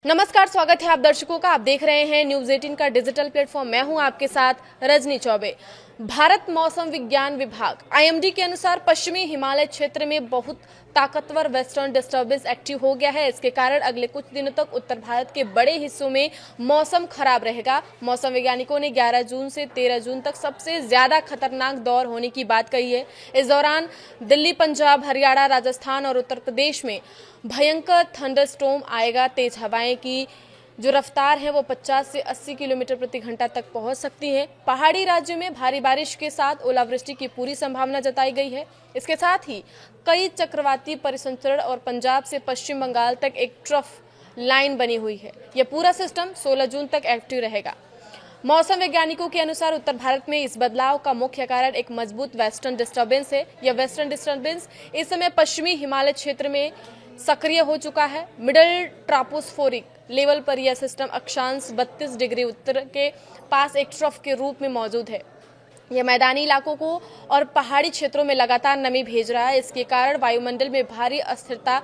नमस्कार, स्वागत है आप दर्शकों का। आप देख रहे हैं न्यूज 18 का डिजिटल प्लेटफॉर्म। मैं हूं आपके साथ रजनी चौबे। भारत मौसम विज्ञान विभाग आईएमडी के अनुसार पश्चिमी हिमालय क्षेत्र में बहुत ताकतवर वेस्टर्न डिस्टर्बेंस एक्टिव हो गया है। इसके कारण अगले कुछ दिनों तक उत्तर भारत के बड़े हिस्सों में मौसम खराब रहेगा। मौसम वैज्ञानिकों ने 11 जून से 13 जून तक सबसे ज्यादा खतरनाक दौर होने की बात कही है। इस दौरान दिल्ली, पंजाब, हरियाणा, राजस्थान और उत्तर प्रदेश में भयंकर थंडरस्टॉर्म आएगा। तेज हवाएं की जो रफ्तार है वो 50 से 80 किलोमीटर प्रति घंटा तक पहुंच सकती है। पहाड़ी राज्यों में भारी बारिश के साथ ओलावृष्टि की पूरी संभावना जताई गई है। इसके साथ ही कई चक्रवाती परिसंचरण और पंजाब से पश्चिम बंगाल तक एक ट्रफ लाइन बनी हुई है। यह पूरा सिस्टम 16 जून तक एक्टिव रहेगा। मौसम वैज्ञानिकों के अनुसार उत्तर भारत में इस बदलाव का मुख्य कारण एक मजबूत वेस्टर्न डिस्टर्बेंस है। यह वेस्टर्न डिस्टर्बेंस इस समय पश्चिमी हिमालय क्षेत्र में सक्रिय हो चुका है। मिडल ट्रापोस्फेरिक लेवल पर यह सिस्टम अक्षांश 32 डिग्री उत्तर के पास एक ट्रफ के रूप में मौजूद है। यह मैदानी इलाकों को और पहाड़ी क्षेत्रों में लगातार नमी भेज रहा है। इसके कारण वायुमंडल में भारी अस्थिरता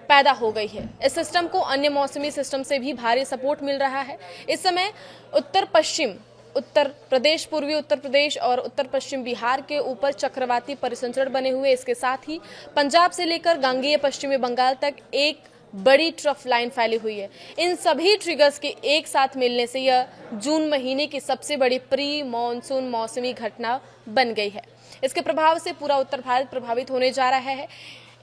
पैदा हो गई है। इस सिस्टम को अन्य मौसमी सिस्टम से भी भारी सपोर्ट मिल रहा है। इस समय उत्तर पश्चिम उत्तर प्रदेश, पूर्वी उत्तर प्रदेश और उत्तर पश्चिम बिहार के ऊपर चक्रवाती परिसंचरण बने हुए। इसके साथ ही पंजाब से लेकर गांगेय पश्चिमी बंगाल तक एक बड़ी ट्रफ लाइन फैली हुई है। इन सभी ट्रिगर्स के एक साथ मिलने से यह जून महीने की सबसे बड़ी प्री मॉनसून मौसमी घटना बन गई है। इसके प्रभाव से पूरा उत्तर भारत प्रभावित होने जा रहा है।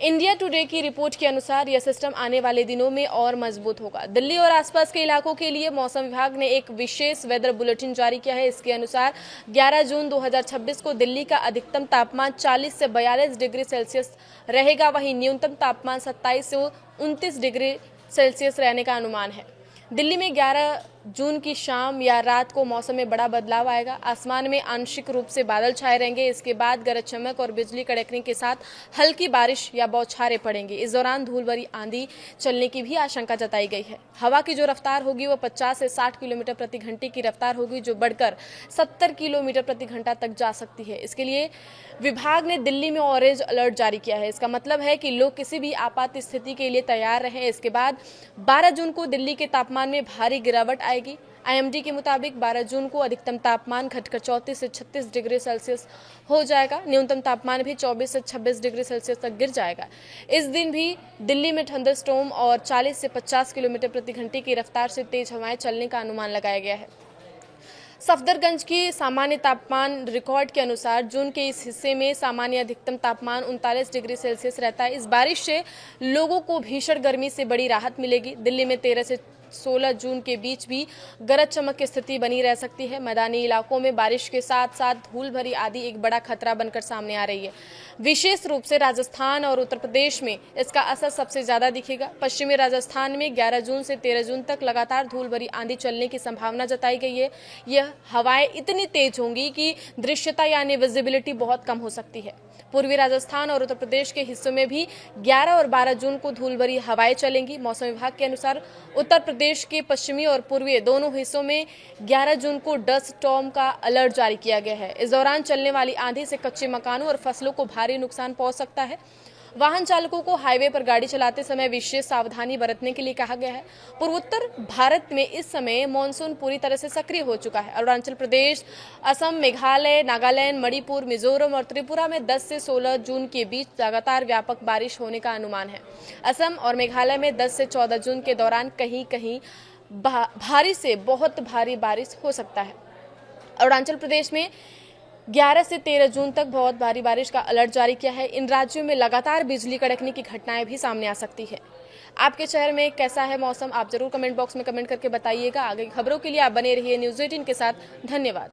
इंडिया टुडे की रिपोर्ट के अनुसार यह सिस्टम आने वाले दिनों में और मजबूत होगा। दिल्ली और आसपास के इलाकों के लिए मौसम विभाग ने एक विशेष वेदर बुलेटिन जारी किया है। इसके अनुसार 11 जून 2026 को दिल्ली का अधिकतम तापमान 40 से 42 डिग्री सेल्सियस रहेगा। वहीं न्यूनतम तापमान 27 से 29 डिग्री सेल्सियस रहने का अनुमान है। दिल्ली में 11 जून की शाम या रात को मौसम में बड़ा बदलाव आएगा। आसमान में आंशिक रूप से बादल छाए रहेंगे। इसके बाद गरज चमक और बिजली कड़कने के साथ हल्की बारिश या बौछारें पड़ेंगी। इस दौरान धूल भरी आंधी चलने की भी आशंका जताई गई है। हवा की जो रफ्तार होगी वो 50 से 60 किलोमीटर प्रति घंटे की रफ्तार होगी, जो बढ़कर 70 किलोमीटर प्रति घंटा तक जा सकती है। इसके लिए विभाग ने दिल्ली में ऑरेंज अलर्ट जारी किया है। इसका मतलब है कि लोग किसी भी आपात स्थिति के लिए तैयार रहें। इसके बाद 12 जून को दिल्ली के तापमान में भारी गिरावट आएगी। आईएमडी के मुताबिक 12 जून को अधिकतम तापमान घटकर 34 से 36 डिग्री सेल्सियस हो जाएगा। न्यूनतम तापमान भी 24 से 26 डिग्री सेल्सियस तक गिर जाएगा। इस दिन भी दिल्ली में थंडरस्टॉर्म और 40 से 50 किलोमीटर प्रति घंटे की रफ्तार से तेज हवाएं चलने का अनुमान लगाया गया है। सफदरगंज की सामान्य तापमान रिकॉर्ड के अनुसार जून के इस हिस्से में सामान्य अधिकतम तापमान 39 डिग्री सेल्सियस रहता है। इस बारिश से लोगों को भीषण गर्मी से बड़ी राहत मिलेगी। दिल्ली में 13 से 16 जून के बीच भी गरज चमक की स्थिति बनी रह सकती है। मैदानी इलाकों में बारिश के साथ साथ धूल भरी आंधी एक बड़ा खतरा बनकर सामने आ रही है। विशेष रूप से राजस्थान और उत्तर प्रदेश में इसका असर सबसे ज्यादा दिखेगा। पश्चिमी राजस्थान में 11 जून से 13 जून तक लगातार धूल भरी आंधी चलने की संभावना जताई गई है। यह हवाएं इतनी तेज होंगी कि दृश्यता यानी विजिबिलिटी बहुत कम हो सकती है। पूर्वी राजस्थान और उत्तर प्रदेश के हिस्सों में भी 11 और 12 जून को धूल भरी हवाएं चलेंगी। मौसम विभाग के अनुसार उत्तर प्रदेश के पश्चिमी और पूर्वी दोनों हिस्सों में 11 जून को डस्ट स्टॉर्म का अलर्ट जारी किया गया है। इस दौरान चलने वाली आंधी से कच्चे मकानों और फसलों को भारी नुकसान पहुंच सकता है। वाहन चालकों को हाईवे पर गाड़ी चलाते समय विशेष सावधानी बरतने के लिए कहा गया है। पूर्वोत्तर भारत में इस समय मानसून पूरी तरह से सक्रिय हो चुका है। अरुणाचल प्रदेश, असम, मेघालय, नागालैंड, मणिपुर, मिजोरम और त्रिपुरा में 10 से 16 जून के बीच लगातार व्यापक बारिश होने का अनुमान है। असम और मेघालय में 10 से 14 जून के दौरान कहीं कहीं भारी से बहुत भारी बारिश हो सकता है। अरुणाचल प्रदेश में 11 से 13 जून तक बहुत भारी बारिश का अलर्ट जारी किया है। इन राज्यों में लगातार बिजली कड़कने की घटनाएं भी सामने आ सकती है। आपके शहर में कैसा है मौसम, आप जरूर कमेंट बॉक्स में कमेंट करके बताइएगा। आगे की खबरों के लिए आप बने रहिए न्यूज 18 के साथ। धन्यवाद।